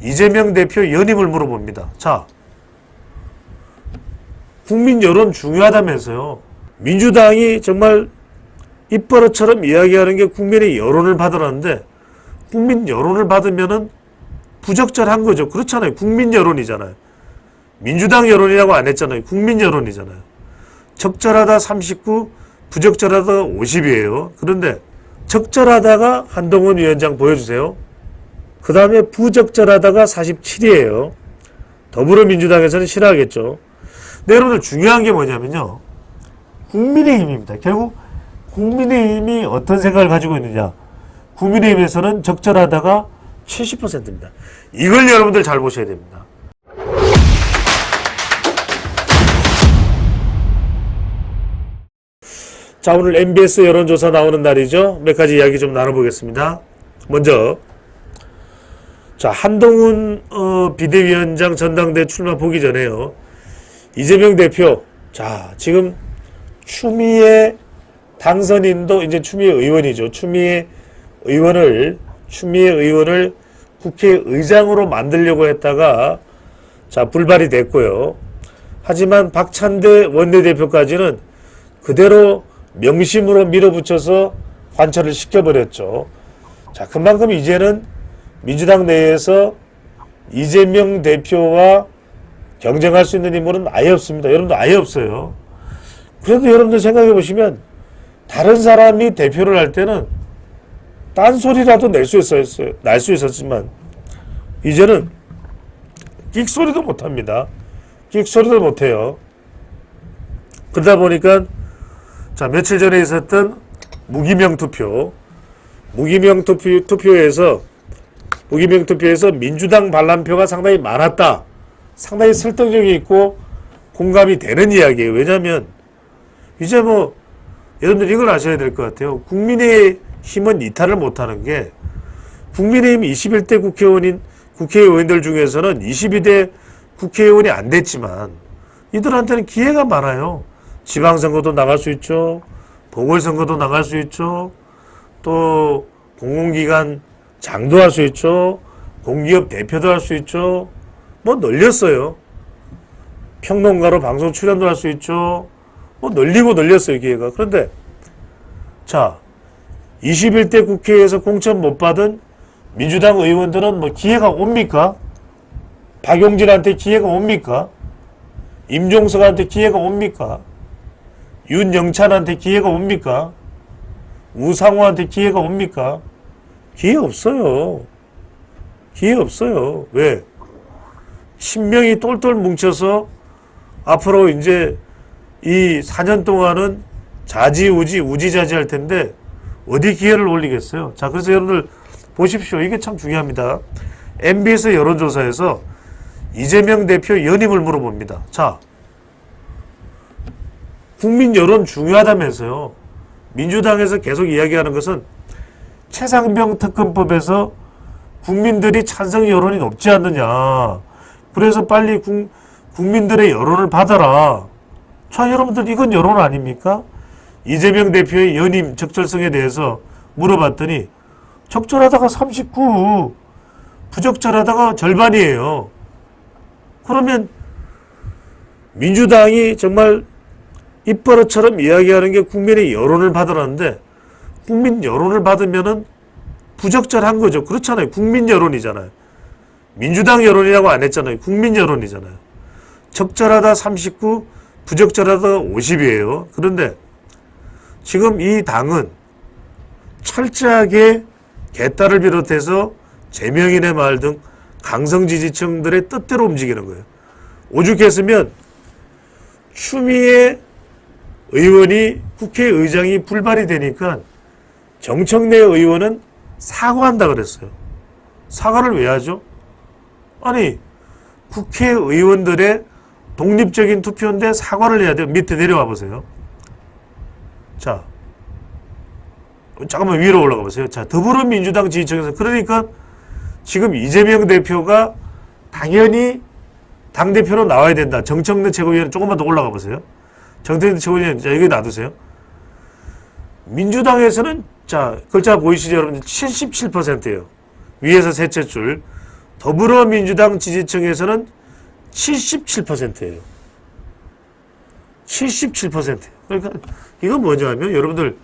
이재명 대표 연임을 물어봅니다. 자, 국민 여론 중요하다면서요. 민주당이 정말 입버릇처럼 이야기하는 게 국민의 여론을 받으라는데, 국민 여론을 받으면은 부적절한 거죠. 그렇잖아요. 국민 여론이잖아요. 민주당 여론이라고 안 했잖아요. 국민 여론이잖아요. 적절하다 39, 부적절하다 50이에요. 그런데 적절하다가 한동훈 위원장 보여주세요. 그 다음에 부적절하다가 47이에요. 더불어민주당에서는 싫어하겠죠. 근데 여러분들 중요한 게 뭐냐면요. 국민의힘입니다. 결국 국민의힘이 어떤 생각을 가지고 있느냐. 국민의힘에서는 적절하다가 70%입니다. 이걸 여러분들 잘 보셔야 됩니다. 자, 오늘 MBS 여론조사 나오는 날이죠. 몇 가지 이야기 좀 나눠보겠습니다. 먼저 자, 한동훈 비대위원장 전당대 출마 보기 전에요. 이재명 대표, 자, 지금 추미애 당선인도 이제 추미애 의원이죠. 추미애 의원을 국회의장으로 만들려고 했다가 자, 불발이 됐고요. 하지만 박찬대 원내대표까지는 그대로 명심으로 밀어붙여서 관철을 시켜버렸죠. 자, 그만큼 이제는 민주당 내에서 이재명 대표와 경쟁할 수 있는 인물은 아예 없습니다. 여러분들 아예 없어요. 그래도 여러분들 생각해 보시면 다른 사람이 대표를 할 때는 딴소리라도 날 수 있었지만 이제는 끽소리도 못합니다. 끽소리도 못해요. 그러다 보니까 자, 며칠 전에 있었던 무기명 투표에서 민주당 반란표가 상당히 많았다. 상당히 설득력이 있고 공감이 되는 이야기예요. 왜냐하면 이제 뭐 여러분들 이걸 아셔야 될 것 같아요. 국민의힘은 이탈을 못하는 게 국민의힘 21대 국회의원들 중에서는 22대 국회의원이 안 됐지만 이들한테는 기회가 많아요. 지방선거도 나갈 수 있죠. 보궐선거도 나갈 수 있죠. 또 공공기관 장도 할 수 있죠. 공기업 대표도 할 수 있죠. 뭐 널렸어요. 평론가로 방송 출연도 할 수 있죠. 뭐 널렸어요, 기회가. 그런데 자, 21대 국회에서 공천 못 받은 민주당 의원들은 뭐 기회가 옵니까? 박용진한테 기회가 옵니까? 임종석한테 기회가 옵니까? 윤영찬한테 기회가 옵니까? 우상호한테 기회가 옵니까? 기회 없어요. 기회 없어요. 왜? 신명이 똘똘 뭉쳐서 앞으로 이제 이 4년 동안은 우지자지 할 텐데 어디 기회를 올리겠어요? 자, 그래서 여러분들 보십시오. 이게 참 중요합니다. MBS 여론조사에서 이재명 대표 연임을 물어봅니다. 자, 국민 여론 중요하다면서요. 민주당에서 계속 이야기하는 것은 최상병 특검법에서 국민들이 찬성 여론이 높지 않느냐. 그래서 빨리 국민들의 여론을 받아라. 자, 여러분들 이건 여론 아닙니까? 이재명 대표의 연임 적절성에 대해서 물어봤더니 적절하다가 39, 부적절하다가 절반이에요. 그러면 민주당이 정말 입버릇처럼 이야기하는 게 국민의 여론을 받으라는데 국민 여론을 받으면은 부적절한 거죠. 그렇잖아요. 국민 여론이잖아요. 민주당 여론이라고 안 했잖아요. 국민 여론이잖아요. 적절하다 39, 부적절하다 50이에요. 그런데 지금 이 당은 철저하게 개딸을 비롯해서 제명인의 마을 등 강성 지지층들의 뜻대로 움직이는 거예요. 오죽했으면 추미애 의원이 국회의장이 불발이 되니까 정청래 의원은 사과한다 그랬어요. 사과를 왜 하죠? 아니, 국회의원들의 독립적인 투표인데 사과를 해야 돼요. 밑에 내려와 보세요. 자, 잠깐만 위로 올라가 보세요. 자, 더불어민주당 지지층에서 그러니까 지금 이재명 대표가 당연히 당대표로 나와야 된다. 정청래 최고위원 조금만 더 올라가 보세요. 정청래 최고위원, 자, 여기 놔두세요. 민주당에서는 자, 글자 보이시죠, 여러분들? 77%예요. 위에서 셋째 줄. 더불어민주당 지지층에서는 77%예요. 77%. 그러니까 이건 뭐냐면 여러분들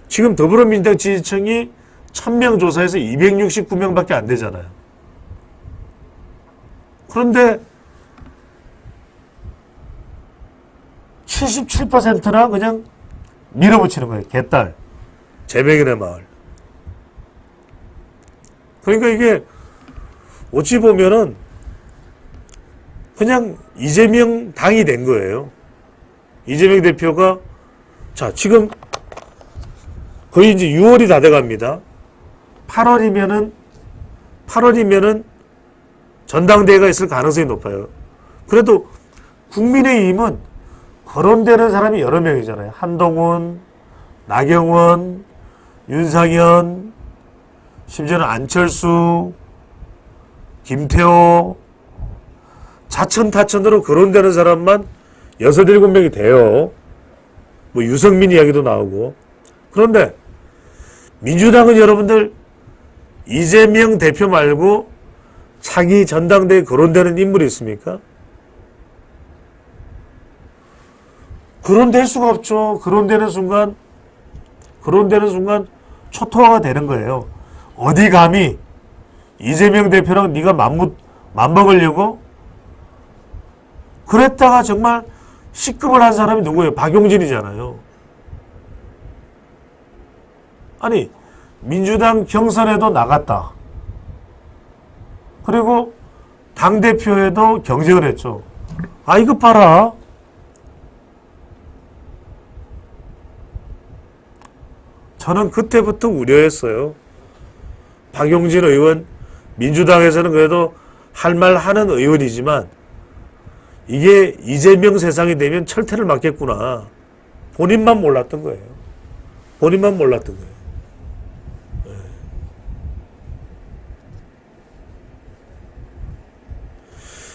지금 더불어민주당 지지층이 1000명 조사에서 269명밖에 안 되잖아요. 그런데 77%나 그냥 밀어붙이는 거예요. 개딸. 재명이네 마을. 그러니까 이게 어찌 보면은 그냥 이재명 당이 된 거예요. 이재명 대표가 자 지금 거의 이제 6월이 다 돼갑니다. 8월이면은 전당대회가 있을 가능성이 높아요. 그래도 국민의힘은 거론되는 사람이 여러 명이잖아요. 한동훈, 나경원, 윤상현, 심지어는 안철수, 김태호, 차천타천으로 거론되는 사람만 6, 7명이 돼요. 뭐 유승민 이야기도 나오고. 그런데 민주당은 여러분들 이재명 대표 말고 차기 전당대회에 거론되는 인물이 있습니까? 거론될 수가 없죠. 거론되는 순간 초토화가 되는 거예요. 어디 감히 이재명 대표랑 네가 맞먹으려고? 그랬다가 정말 시급을 한 사람이 누구예요? 박용진이잖아요. 아니 민주당 경선에도 나갔다. 그리고 당대표에도 경쟁을 했죠. 아 이거 봐라. 저는 그때부터 우려했어요. 박용진 의원, 민주당에서는 그래도 할 말 하는 의원이지만 이게 이재명 세상이 되면 철퇴를 맞겠구나. 본인만 몰랐던 거예요. 본인만 몰랐던 거예요. 네.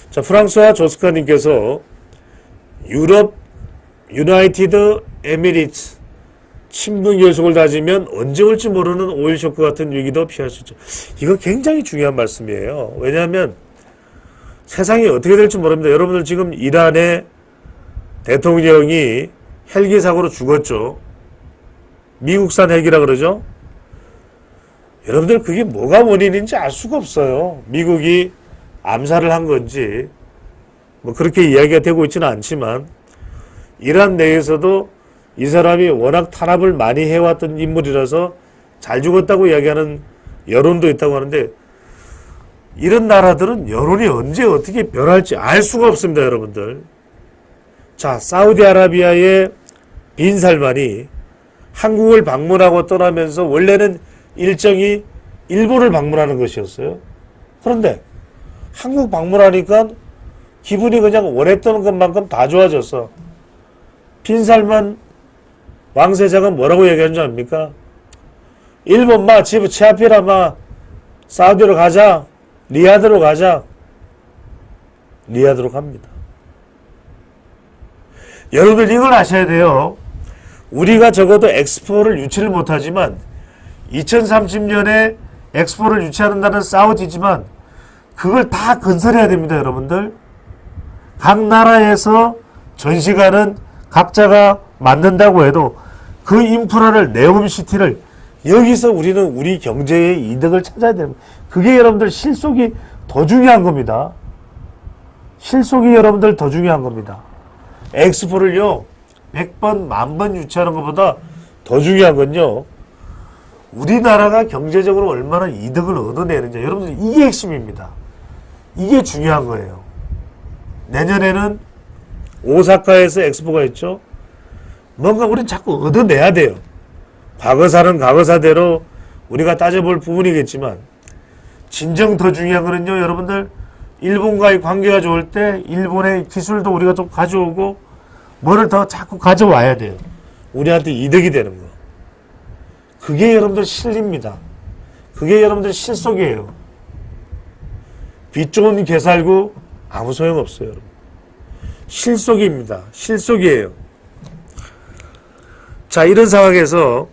자, 프랑스와 조스카님께서 유럽 유나이티드 에미리츠 친분 결속을 다지면 언제 올지 모르는 오일 쇼크 같은 위기도 피할 수 있죠. 이거 굉장히 중요한 말씀이에요. 왜냐하면 세상이 어떻게 될지 모릅니다. 여러분들 지금 이란의 대통령이 헬기 사고로 죽었죠. 미국산 헬기라 그러죠. 여러분들 그게 뭐가 원인인지 알 수가 없어요. 미국이 암살을 한 건지 뭐 그렇게 이야기가 되고 있지는 않지만 이란 내에서도 이 사람이 워낙 탄압을 많이 해왔던 인물이라서 잘 죽었다고 이야기하는 여론도 있다고 하는데 이런 나라들은 여론이 언제 어떻게 변할지 알 수가 없습니다. 여러분들. 자, 사우디아라비아의 빈 살만이 한국을 방문하고 떠나면서 원래는 일정이 일본을 방문하는 것이었어요. 그런데 한국 방문하니까 기분이 그냥 원했던 것만큼 다 좋아졌어. 빈 살만 왕세자가 뭐라고 얘기하는 줄 압니까? 일본 마 집 제 앞이라 마 사우디로 가자. 리야드로 가자. 리야드로 갑니다. 여러분들 이걸 아셔야 돼요. 우리가 적어도 엑스포를 유치를 못하지만 2030년에 엑스포를 유치한다는 사우디지만 그걸 다 건설해야 됩니다. 여러분들. 각 나라에서 전시관은 각자가 만든다고 해도 그 인프라를 네옴시티를 여기서 우리는 우리 경제의 이득을 찾아야 됩니다. 그게 여러분들 실속이 더 중요한 겁니다. 실속이 여러분들 더 중요한 겁니다. 엑스포를요 100번, 10,000번 유치하는 것보다 더 중요한 건요 우리나라가 경제적으로 얼마나 이득을 얻어내느냐. 여러분들 이게 핵심입니다. 이게 중요한 거예요. 내년에는 오사카에서 엑스포가 있죠. 뭔가 우린 자꾸 얻어내야 돼요. 과거사는 과거사대로 우리가 따져볼 부분이겠지만 진정 더 중요한 거는요. 여러분들 일본과의 관계가 좋을 때 일본의 기술도 우리가 좀 가져오고 뭐를 더 자꾸 가져와야 돼요. 우리한테 이득이 되는 거. 그게 여러분들 실리입니다. 그게 여러분들 실속이에요. 빚 좋은 개 살고 아무 소용없어요. 여러분. 실속입니다. 실속이에요. 자, 이런 상황에서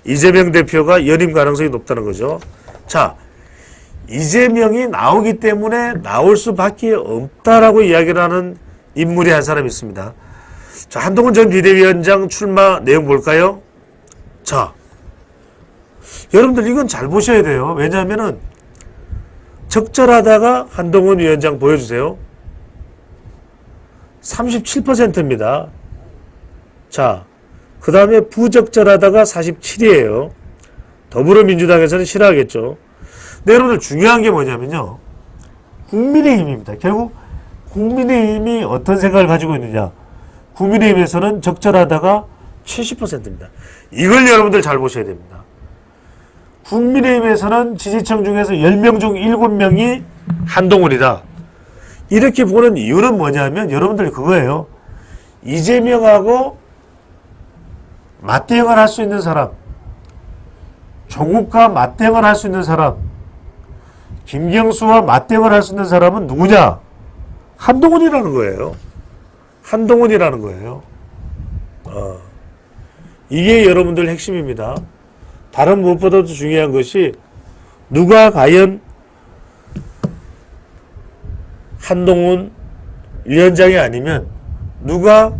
이재명 대표가 연임 가능성이 높다는 거죠. 자, 이재명이 나오기 때문에 나올 수밖에 없다라고 이야기를 하는 인물이 한 사람 있습니다. 자, 한동훈 전 비대위원장 출마 내용 볼까요? 자, 여러분들 이건 잘 보셔야 돼요. 왜냐하면은 적절하다가 한동훈 위원장 보여주세요. 37%입니다. 자, 그 다음에 부적절하다가 47이에요. 더불어민주당에서는 싫어하겠죠. 근데 여러분들 중요한 게 뭐냐면요. 국민의힘입니다. 결국 국민의힘이 어떤 생각을 가지고 있느냐. 국민의힘에서는 적절하다가 70%입니다. 이걸 여러분들 잘 보셔야 됩니다. 국민의힘에서는 지지층 중에서 10명 중 7명이 한동훈이다. 이렇게 보는 이유는 뭐냐면 여러분들 그거예요. 이재명하고 맞대응을 할 수 있는 사람, 조국과 맞대응을 할 수 있는 사람, 김경수와 맞대응을 할 수 있는 사람은 누구냐? 한동훈이라는 거예요. 한동훈이라는 거예요. 이게 여러분들 핵심입니다. 다른 무엇보다도 중요한 것이 누가 과연 한동훈 위원장이 아니면 누가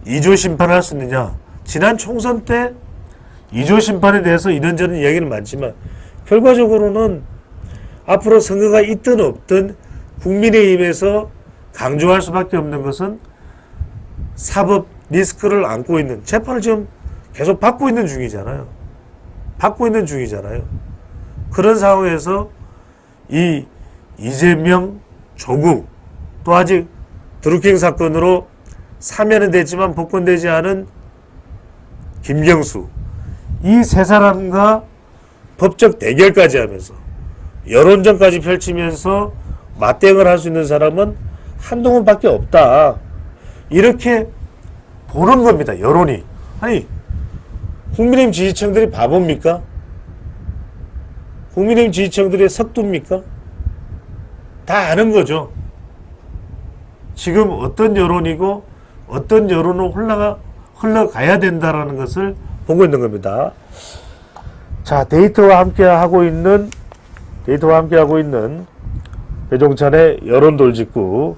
2조 심판을 할 수 있느냐. 지난 총선 때 2조 심판에 대해서 이런저런 이야기는 많지만 결과적으로는 앞으로 선거가 있든 없든 국민의힘에서 강조할 수밖에 없는 것은 사법 리스크를 안고 있는 재판을 지금 계속 받고 있는 중이잖아요. 받고 있는 중이잖아요. 그런 상황에서 이 이재명, 조국 또 아직 드루킹 사건으로 사면은 됐지만 복권되지 않은 김경수 이 세 사람과 법적 대결까지 하면서 여론전까지 펼치면서 맞대응을 할 수 있는 사람은 한동훈밖에 없다. 이렇게 보는 겁니다. 여론이. 아니 국민의힘 지지층들이 바보입니까? 국민의힘 지지층들이 석두입니까? 다 아는 거죠. 지금 어떤 여론이고 어떤 여론으로 흘러가야 된다라는 것을 보고 있는 겁니다. 자, 데이터와 함께 하고 있는 배종찬의 여론 돌직구.